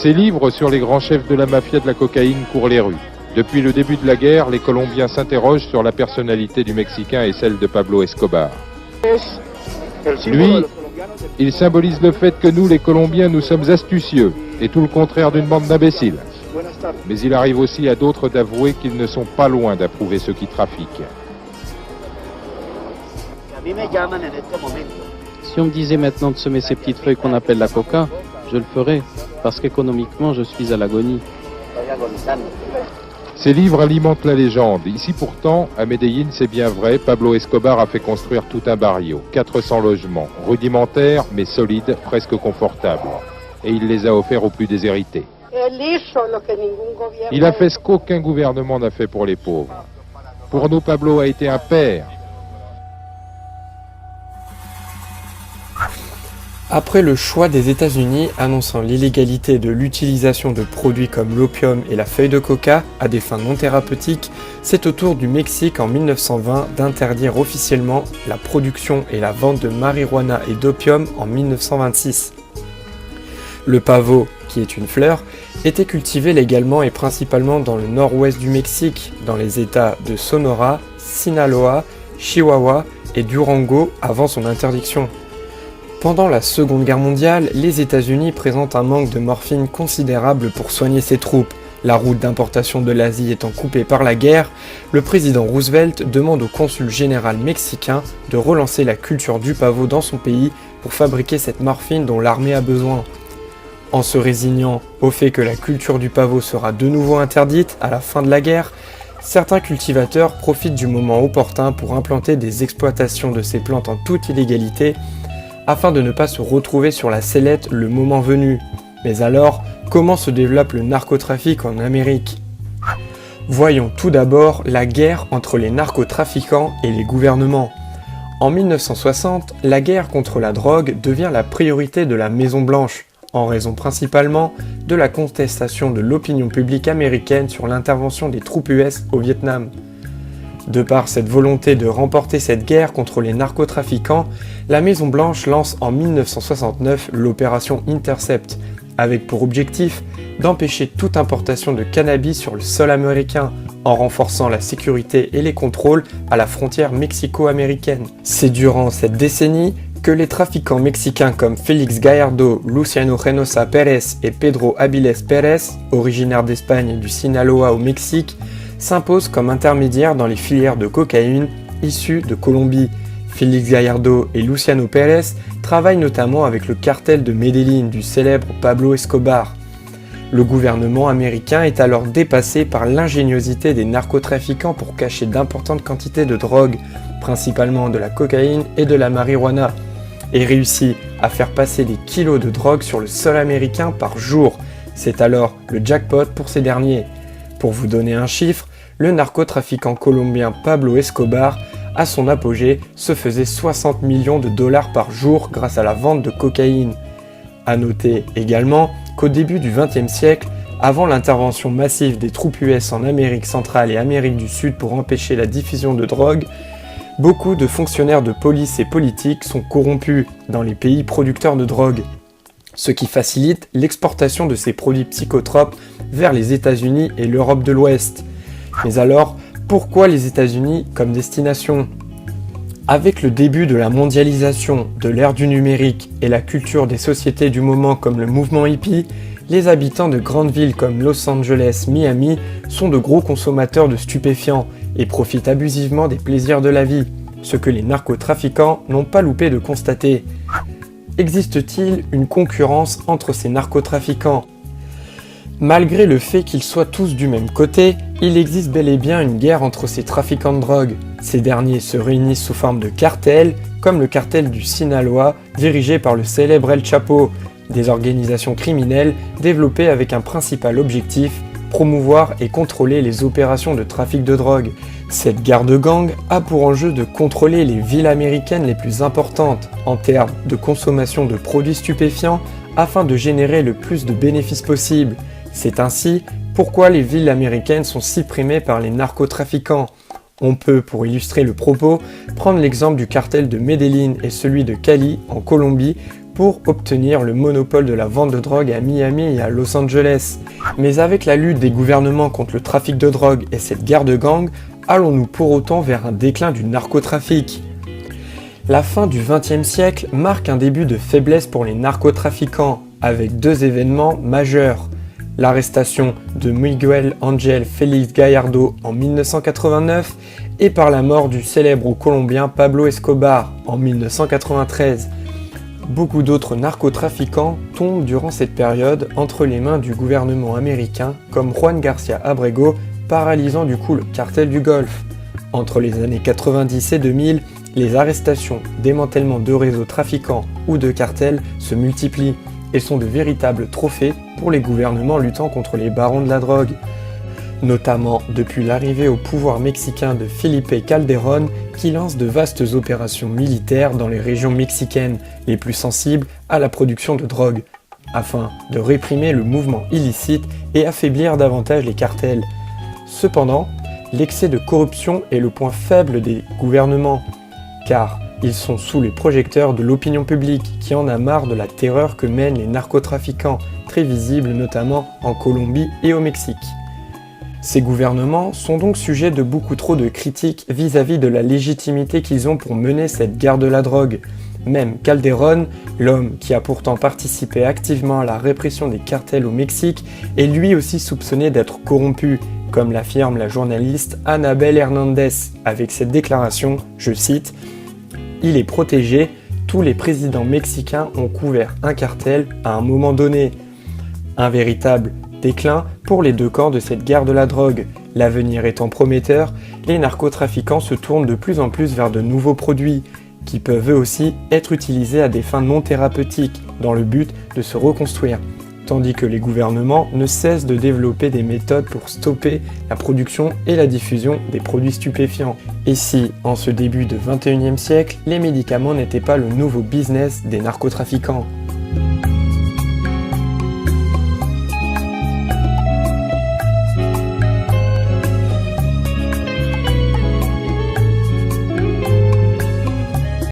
Ses livres sur les grands chefs de la mafia de la cocaïne courent les rues. Depuis le début de la guerre, les Colombiens s'interrogent sur la personnalité du Mexicain et celle de Pablo Escobar. Lui, il symbolise le fait que nous, les Colombiens, nous sommes astucieux et tout le contraire d'une bande d'imbéciles. Mais il arrive aussi à d'autres d'avouer qu'ils ne sont pas loin d'approuver ceux qui trafiquent. Si on me disait maintenant de semer ces petites feuilles qu'on appelle la coca, je le ferais, parce qu'économiquement, je suis à l'agonie. Ces livres alimentent la légende. Ici pourtant, à Medellín, c'est bien vrai, Pablo Escobar a fait construire tout un barrio, 400 logements, rudimentaires mais solides, presque confortables. Et il les a offerts aux plus déshérités. Il a fait ce qu'aucun gouvernement n'a fait pour les pauvres. Pour nous, Pablo a été un père. Après le choix des États-Unis annonçant l'illégalité de l'utilisation de produits comme l'opium et la feuille de coca à des fins non thérapeutiques, c'est au tour du Mexique en 1920 d'interdire officiellement la production et la vente de marijuana et d'opium en 1926. Le pavo, qui est une fleur, était cultivé légalement et principalement dans le nord-ouest du Mexique, dans les États de Sonora, Sinaloa, Chihuahua et Durango avant son interdiction. Pendant la Seconde Guerre mondiale, les États-Unis présentent un manque de morphine considérable pour soigner ses troupes. La route d'importation de l'Asie étant coupée par la guerre, le président Roosevelt demande au consul général mexicain de relancer la culture du pavot dans son pays pour fabriquer cette morphine dont l'armée a besoin. En se résignant au fait que la culture du pavot sera de nouveau interdite à la fin de la guerre, certains cultivateurs profitent du moment opportun pour implanter des exploitations de ces plantes en toute illégalité afin de ne pas se retrouver sur la sellette le moment venu. Mais alors, comment se développe le narcotrafic en Amérique ? Voyons tout d'abord la guerre entre les narcotrafiquants et les gouvernements. En 1960, la guerre contre la drogue devient la priorité de la Maison-Blanche, en raison principalement de la contestation de l'opinion publique américaine sur l'intervention des troupes US au Vietnam. De par cette volonté de remporter cette guerre contre les narcotrafiquants, la Maison-Blanche lance en 1969 l'opération Intercept, avec pour objectif d'empêcher toute importation de cannabis sur le sol américain, en renforçant la sécurité et les contrôles à la frontière mexico-américaine. C'est durant cette décennie que les trafiquants mexicains comme Félix Gallardo, Luciano Reynosa Pérez et Pedro Avilés Pérez, originaires d'Espagne et du Sinaloa au Mexique, s'imposent comme intermédiaires dans les filières de cocaïne issues de Colombie. Félix Gallardo et Luciano Pérez travaillent notamment avec le cartel de Medellín du célèbre Pablo Escobar. Le gouvernement américain est alors dépassé par l'ingéniosité des narcotrafiquants pour cacher d'importantes quantités de drogue, principalement de la cocaïne et de la marijuana, et réussit à faire passer des kilos de drogue sur le sol américain par jour. C'est alors le jackpot pour ces derniers. Pour vous donner un chiffre, le narcotrafiquant colombien Pablo Escobar, à son apogée, se faisait 60 millions de dollars par jour grâce à la vente de cocaïne. A noter également qu'au début du XXe siècle, avant l'intervention massive des troupes US en Amérique centrale et Amérique du Sud pour empêcher la diffusion de drogue, beaucoup de fonctionnaires de police et politiques sont corrompus dans les pays producteurs de drogue, ce qui facilite l'exportation de ces produits psychotropes vers les États-Unis et l'Europe de l'Ouest. Mais alors, pourquoi les États-Unis comme destination ? Avec le début de la mondialisation, de l'ère du numérique et la culture des sociétés du moment comme le mouvement hippie, les habitants de grandes villes comme Los Angeles, Miami sont de gros consommateurs de stupéfiants et profitent abusivement des plaisirs de la vie, ce que les narcotrafiquants n'ont pas loupé de constater. Existe-t-il une concurrence entre ces narcotrafiquants ? Malgré le fait qu'ils soient tous du même côté, il existe bel et bien une guerre entre ces trafiquants de drogue. Ces derniers se réunissent sous forme de cartels, comme le cartel du Sinaloa, dirigé par le célèbre El Chapo, des organisations criminelles développées avec un principal objectif, promouvoir et contrôler les opérations de trafic de drogue. Cette guerre de gang a pour enjeu de contrôler les villes américaines les plus importantes en termes de consommation de produits stupéfiants afin de générer le plus de bénéfices possible. C'est ainsi pourquoi les villes américaines sont si primées par les narcotrafiquants. On peut, pour illustrer le propos, prendre l'exemple du cartel de Medellín et celui de Cali en Colombie pour obtenir le monopole de la vente de drogue à Miami et à Los Angeles. Mais avec la lutte des gouvernements contre le trafic de drogue et cette guerre de gangs, allons-nous pour autant vers un déclin du narcotrafic ? La fin du XXe siècle marque un début de faiblesse pour les narcotrafiquants, avec deux événements majeurs. L'arrestation de Miguel Ángel Félix Gallardo en 1989 et par la mort du célèbre colombien Pablo Escobar en 1993. Beaucoup d'autres narcotrafiquants tombent durant cette période entre les mains du gouvernement américain, comme Juan García Abrego, paralysant du coup le cartel du Golfe. Entre les années 90 et 2000, les arrestations, démantèlements de réseaux trafiquants ou de cartels se multiplient et sont de véritables trophées pour les gouvernements luttant contre les barons de la drogue. Notamment depuis l'arrivée au pouvoir mexicain de Felipe Calderón, qui lance de vastes opérations militaires dans les régions mexicaines les plus sensibles à la production de drogue, afin de réprimer le mouvement illicite et affaiblir davantage les cartels. Cependant, l'excès de corruption est le point faible des gouvernements, car ils sont sous les projecteurs de l'opinion publique qui en a marre de la terreur que mènent les narcotrafiquants, très visibles notamment en Colombie et au Mexique. Ces gouvernements sont donc sujets de beaucoup trop de critiques vis-à-vis de la légitimité qu'ils ont pour mener cette guerre de la drogue. Même Calderón, l'homme qui a pourtant participé activement à la répression des cartels au Mexique, est lui aussi soupçonné d'être corrompu, comme l'affirme la journaliste Anabel Hernández avec cette déclaration, je cite, « Il est protégé, tous les présidents mexicains ont couvert un cartel à un moment donné. » Un véritable déclin pour les deux camps de cette guerre de la drogue. L'avenir étant prometteur, les narcotrafiquants se tournent de plus en plus vers de nouveaux produits, qui peuvent eux aussi être utilisés à des fins non thérapeutiques, dans le but de se reconstruire, tandis que les gouvernements ne cessent de développer des méthodes pour stopper la production et la diffusion des produits stupéfiants. Et si, en ce début de 21e siècle, les médicaments n'étaient pas le nouveau business des narcotrafiquants ?